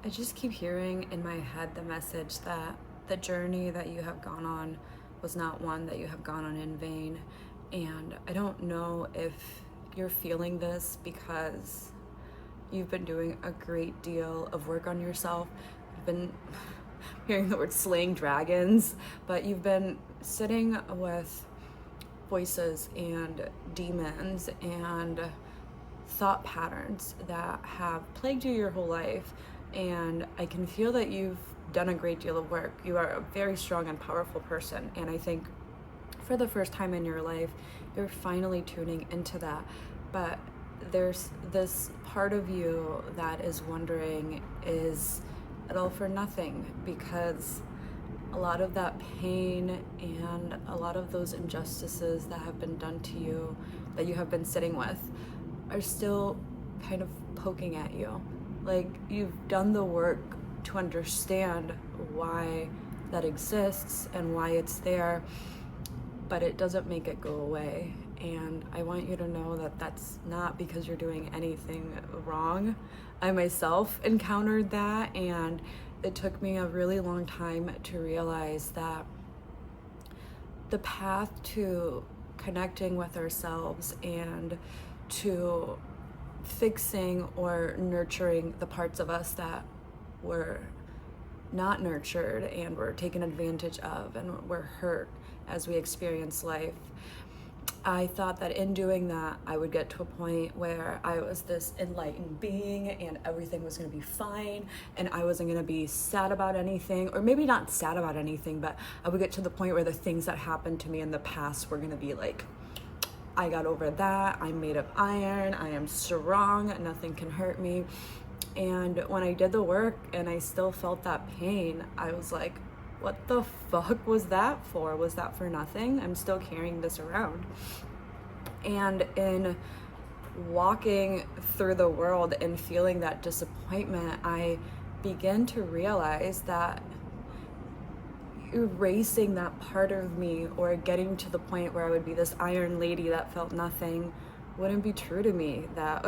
I just keep hearing in my head the message that the journey that you have gone on was not one that you have gone on in vain. And I don't know if you're feeling this because you've been doing a great deal of work on yourself. You've been hearing the word slaying dragons, but you've been sitting with voices and demons and thought patterns that have plagued you your whole life. And I can feel that you've done a great deal of work. You are a very strong and powerful person. And I think for the first time in your life, you're finally tuning into that. But there's this part of you that is wondering, is it all for nothing? Because a lot of that pain and a lot of those injustices that have been done to you, that you have been sitting with, are still kind of poking at you. Like, you've done the work to understand why that exists and why it's there, but it doesn't make it go away. And I want you to know that that's not because you're doing anything wrong. I myself encountered that, and it took me a really long time to realize that the path to connecting with ourselves and to fixing or nurturing the parts of us that were not nurtured and were taken advantage of and were hurt as we experience life. I thought that in doing that, I would get to a point where I was this enlightened being and everything was going to be fine and I wasn't going to be sad about anything, or maybe not sad about anything, but I would get to the point where the things that happened to me in the past were going to be like, I got over that, I'm made of iron, I am strong, nothing can hurt me. And when I did the work and I still felt that pain, I was like, what the fuck was that for? Was that for nothing? I'm still carrying this around. And in walking through the world and feeling that disappointment, I began to realize that erasing that part of me, or getting to the point where I would be this iron lady that felt nothing, wouldn't be true to me. That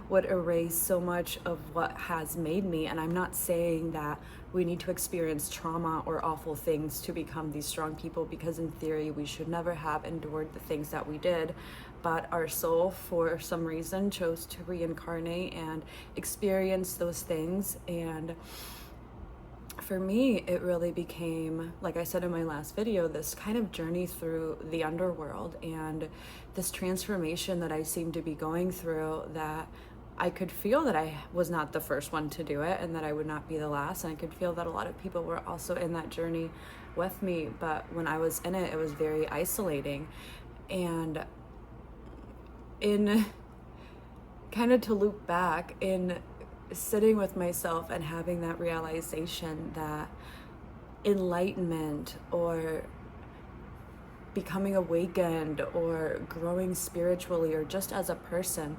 would erase so much of what has made me. And I'm not saying that we need to experience trauma or awful things to become these strong people, because in theory we should never have endured the things that we did. But our soul, for some reason, chose to reincarnate and experience those things. And for me, it really became, like I said in my last video, this kind of journey through the underworld and this transformation that I seemed to be going through, that I could feel that I was not the first one to do it and that I would not be the last. And I could feel that a lot of people were also in that journey with me. But when I was in it, it was very isolating. And in kind of to loop back, in sitting with myself and having that realization that enlightenment or becoming awakened or growing spiritually or just as a person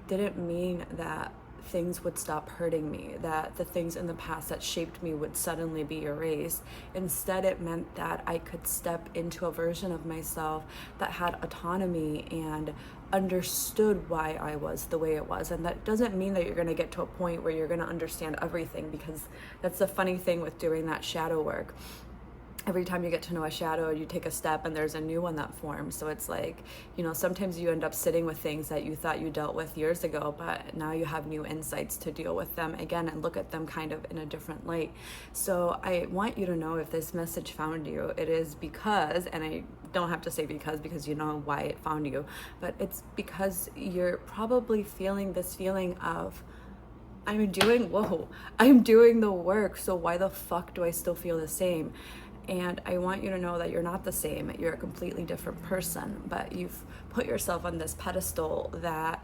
didn't mean that things would stop hurting me, that the things in the past that shaped me would suddenly be erased. Instead, it meant that I could step into a version of myself that had autonomy and understood why I was the way it was. And that doesn't mean that you're going to get to a point where you're going to understand everything, because that's the funny thing with doing that shadow work. Every time you get to know a shadow, you take a step and there's a new one that forms. So it's like, sometimes you end up sitting with things that you thought you dealt with years ago, but now you have new insights to deal with them again and look at them kind of in a different light. So I want you to know, if this message found you, it is because, and I don't have to say because you know why it found you, but it's because you're probably feeling this feeling of, I'm doing the work, so why the fuck do I still feel the same? And I want you to know that you're not the same. You're a completely different person, but you've put yourself on this pedestal that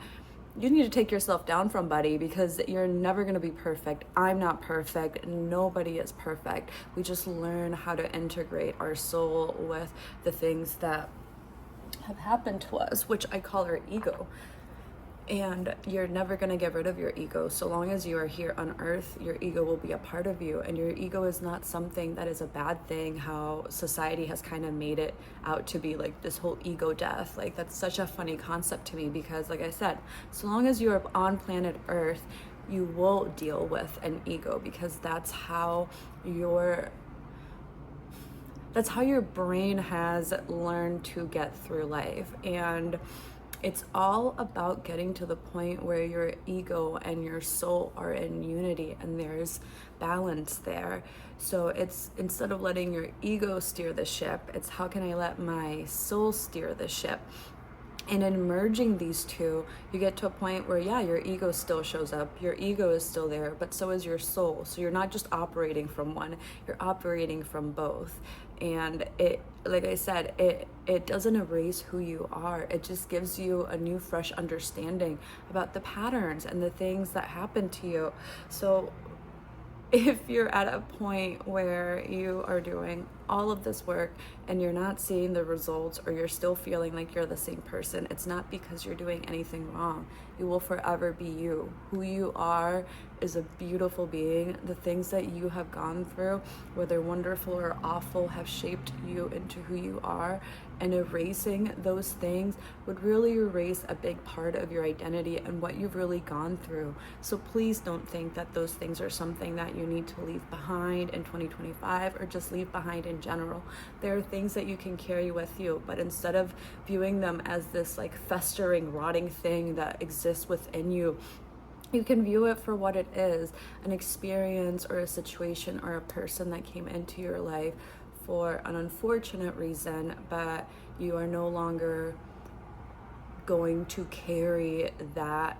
you need to take yourself down from, buddy, because you're never going to be perfect. I'm not perfect. Nobody is perfect. We just learn how to integrate our soul with the things that have happened to us, which I call our ego. And you're never going to get rid of your ego. So long as you are here on earth, your ego will be a part of you. And your ego is not something that is a bad thing, how society has kind of made it out to be, like this whole ego death. Like, that's such a funny concept to me, because like I said, so long as you are on planet earth, you will deal with an ego, because that's how your brain has learned to get through life. And it's all about getting to the point where your ego and your soul are in unity and there's balance there. So it's, instead of letting your ego steer the ship, it's how can I let my soul steer the ship? And in merging these two, you get to a point where, yeah, your ego still shows up, your ego is still there, but so is your soul. So you're not just operating from one, you're operating from both. And it, like I said, it doesn't erase who you are. It just gives you a new, fresh understanding about the patterns and the things that happen to you. So if you're at a point where you are doing all of this work and you're not seeing the results, or you're still feeling like you're the same person, it's not because you're doing anything wrong. You will forever be you. Who you are is a beautiful being. The things that you have gone through, whether wonderful or awful, have shaped you into who you are. And erasing those things would really erase a big part of your identity and what you've really gone through. So please don't think that those things are something that you need to leave behind in 2025, or just leave behind in general. There are things that you can carry with you, but instead of viewing them as this like festering, rotting thing that exists within you, you can view it for what it is, an experience or a situation or a person that came into your life for an unfortunate reason, but you are no longer going to carry that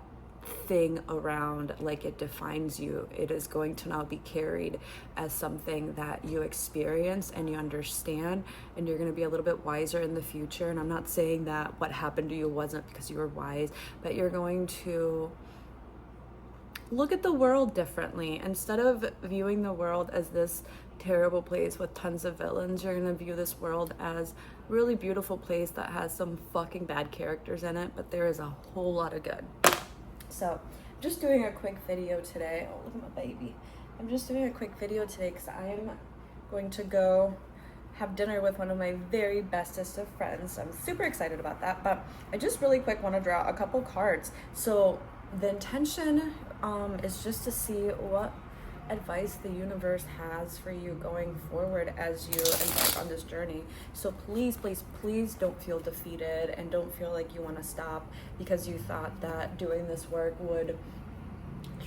thing around like it defines you. It is going to now be carried as something that you experience and you understand, and you're going to be a little bit wiser in the future. And I'm not saying that what happened to you wasn't because you were wise, but you're going to look at the world differently. Instead of viewing the world as this terrible place with tons of villains, you're gonna view this world as a really beautiful place that has some fucking bad characters in it, but there is a whole lot of good. So I'm just doing a quick video today. Oh, look at my baby. I'm just doing a quick video today because I'm going to go have dinner with one of my very bestest of friends. I'm super excited about that, but I just really quick want to draw a couple cards. So the intention is just to see what advice the universe has for you going forward as you embark on this journey. So please, please, please don't feel defeated, and don't feel like you want to stop because you thought that doing this work would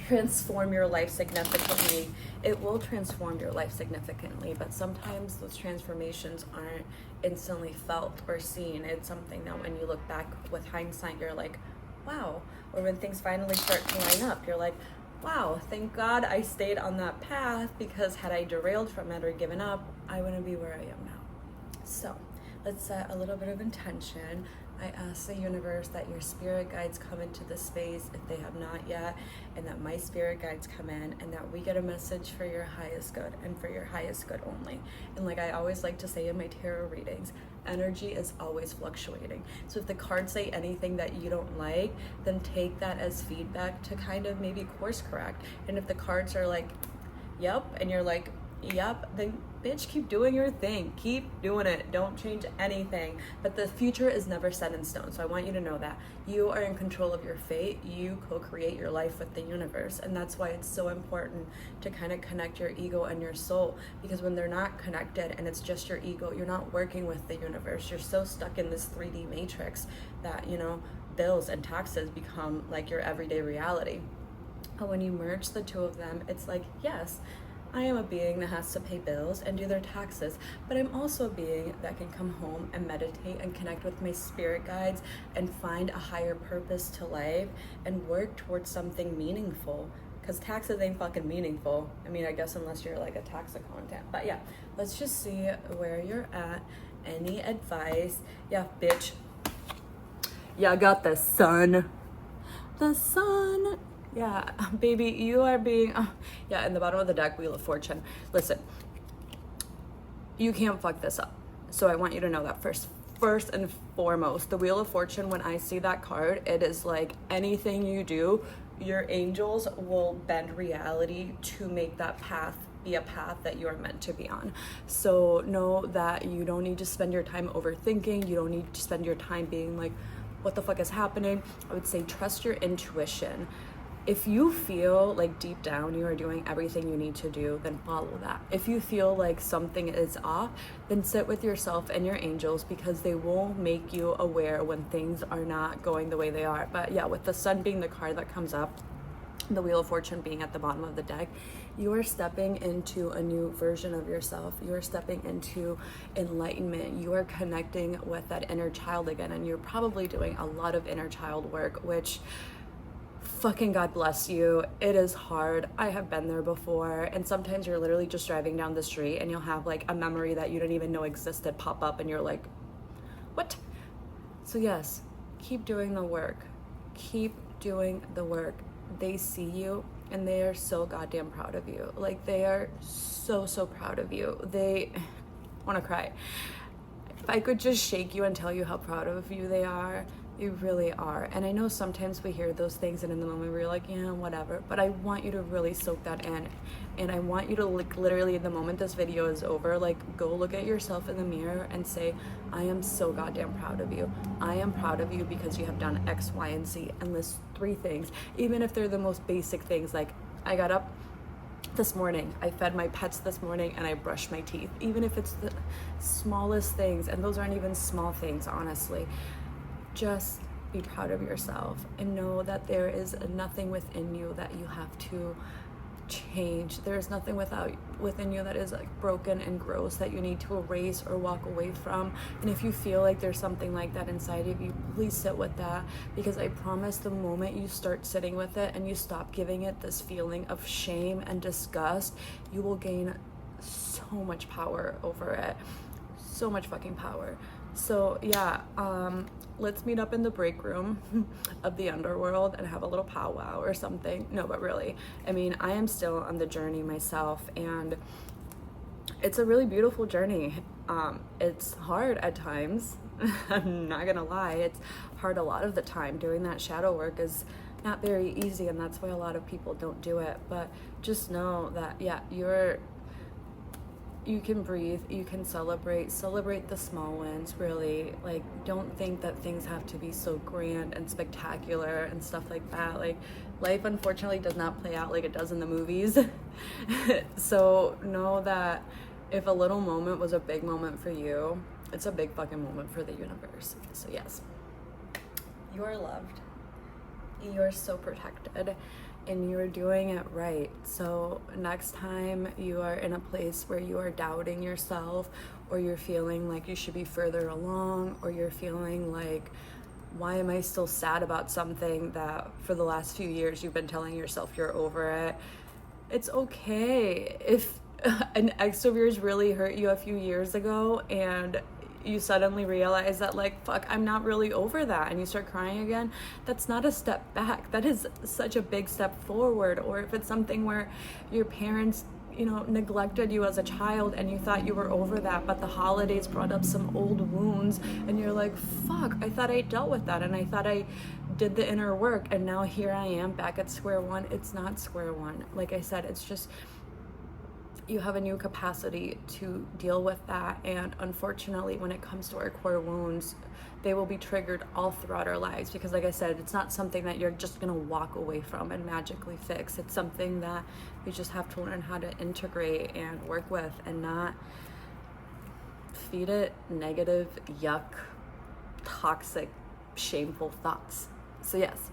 transform your life significantly. It will transform your life significantly, but sometimes those transformations aren't instantly felt or seen. It's something that when you look back with hindsight, you're like, wow. Or when things finally start to line up, you're like, wow, thank God I stayed on that path, because had I derailed from it or given up, I wouldn't be where I am now. So let's set a little bit of intention. I ask the universe that your spirit guides come into this space if they have not yet, and that my spirit guides come in, and that we get a message for your highest good and for your highest good only. And like I always like to say in my tarot readings, energy is always fluctuating. So if the cards say anything that you don't like, then take that as feedback to kind of maybe course correct. And if the cards are like, yep, and you're like, yep, then bitch, keep doing your thing. Keep doing it. Don't change anything. But the future is never set in stone. So I want you to know that you are in control of your fate. You co-create your life with the universe. And that's why it's so important to kind of connect your ego and your soul, because when they're not connected and it's just your ego, you're not working with the universe. You're so stuck in this 3D matrix that, you know, bills and taxes become like your everyday reality. But when you merge the two of them, it's like, yes, I am a being that has to pay bills and do their taxes, but I'm also a being that can come home and meditate and connect with my spirit guides and find a higher purpose to life and work towards something meaningful, because taxes ain't fucking meaningful. I mean, I guess unless you're like a tax accountant. But yeah, let's just see where you're at. Any advice? Yeah, bitch. Yeah, I got the sun. The sun. Yeah, baby, you are being, yeah, in the bottom of the deck, Wheel of Fortune. Listen, you can't fuck this up. So I want you to know that first and foremost. The Wheel of Fortune, when I see that card, it is like anything you do, your angels will bend reality to make that path be a path that you are meant to be on. So know that you don't need to spend your time overthinking. You don't need to spend your time being like, what the fuck is happening? I would say trust your intuition. if you feel like deep down you are doing everything you need to do, then follow that. If you feel like something is off, then sit with yourself and your angels, because they will make you aware when things are not going the way they are. But yeah, with the sun being the card that comes up, the Wheel of Fortune being at the bottom of the deck, you are stepping into a new version of yourself. You are stepping into enlightenment. You are connecting with that inner child again, and you're probably doing a lot of inner child work, which fucking God bless you. It is hard. I have been there before, and sometimes you're literally just driving down the street and you'll have like a memory that you didn't even know existed pop up, and you're like, what? So yes, keep doing the work. Keep doing the work. They see you and they are so goddamn proud of you. Like, they are so proud of you. They want to cry. If I could just shake you and tell you how proud of you they are, you really are. And I know sometimes we hear those things and in the moment we're like, yeah, whatever. But I want you to really soak that in. And I want you to, like, literally the moment this video is over, like, go look at yourself in the mirror and say, I am so goddamn proud of you. I am proud of you because you have done X, Y, and Z. And list 3 things, even if they're the most basic things, like, I got up this morning, I fed my pets this morning, and I brushed my teeth. Even if it's the smallest things, and those aren't even small things, honestly. Just be proud of yourself and know that there is nothing within you that you have to change. There is nothing within you that is like broken and gross that you need to erase or walk away from. And if you feel like there's something like that inside of you, please sit with that, because I promise the moment you start sitting with it and you stop giving it this feeling of shame and disgust, you will gain so much power over it. So much fucking power. So yeah, let's meet up in the break room of the Underworld and have a little powwow or something. No, but really, I mean, I am still on the journey myself, and it's a really beautiful journey. It's hard at times. I'm not gonna lie, it's hard a lot of the time. Doing that shadow work is not very easy, and that's why a lot of people don't do it. But just know that, yeah, you can breathe, you can celebrate the small wins, really. Like, don't think that things have to be so grand and spectacular and stuff like that. Like, life unfortunately does not play out like it does in the movies. So know that if a little moment was a big moment for you, it's a big fucking moment for the universe. So yes, you are loved, you are so protected, and you're doing it right. So next time you are in a place where you are doubting yourself, or you're feeling like you should be further along, or you're feeling like, why am I still sad about something that for the last few years you've been telling yourself you're over it, it's okay. If an ex of yours really hurt you a few years ago and you suddenly realize that, like, fuck, I'm not really over that, and you start crying again, that's not a step back. That is such a big step forward. Or if it's something where your parents, you know, neglected you as a child and you thought you were over that, but the holidays brought up some old wounds and you're like, fuck, I thought I dealt with that and I thought I did the inner work, and now here I am back at square one. It's not square one. Like I said, it's just, you have a new capacity to deal with that. And unfortunately, when it comes to our core wounds, they will be triggered all throughout our lives, because like I said, it's not something that you're just gonna walk away from and magically fix. It's something that you just have to learn how to integrate and work with, and not feed it negative, yuck, toxic, shameful thoughts. So yes,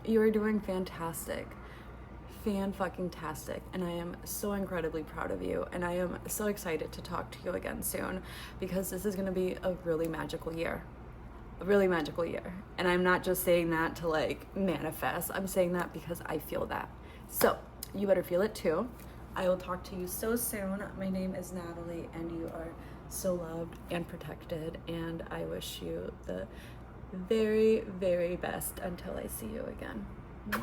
you are doing fantastic. Fan-fucking-tastic, and I am so incredibly proud of you, and I am so excited to talk to you again soon, because this is going to be a really magical year. A really magical year. And I'm not just saying that to like manifest, I'm saying that because I feel that. So you better feel it too. I will talk to you so soon. My name is Natalie, and you are so loved and protected, and I wish you the very, very best until I see you again. Mwah.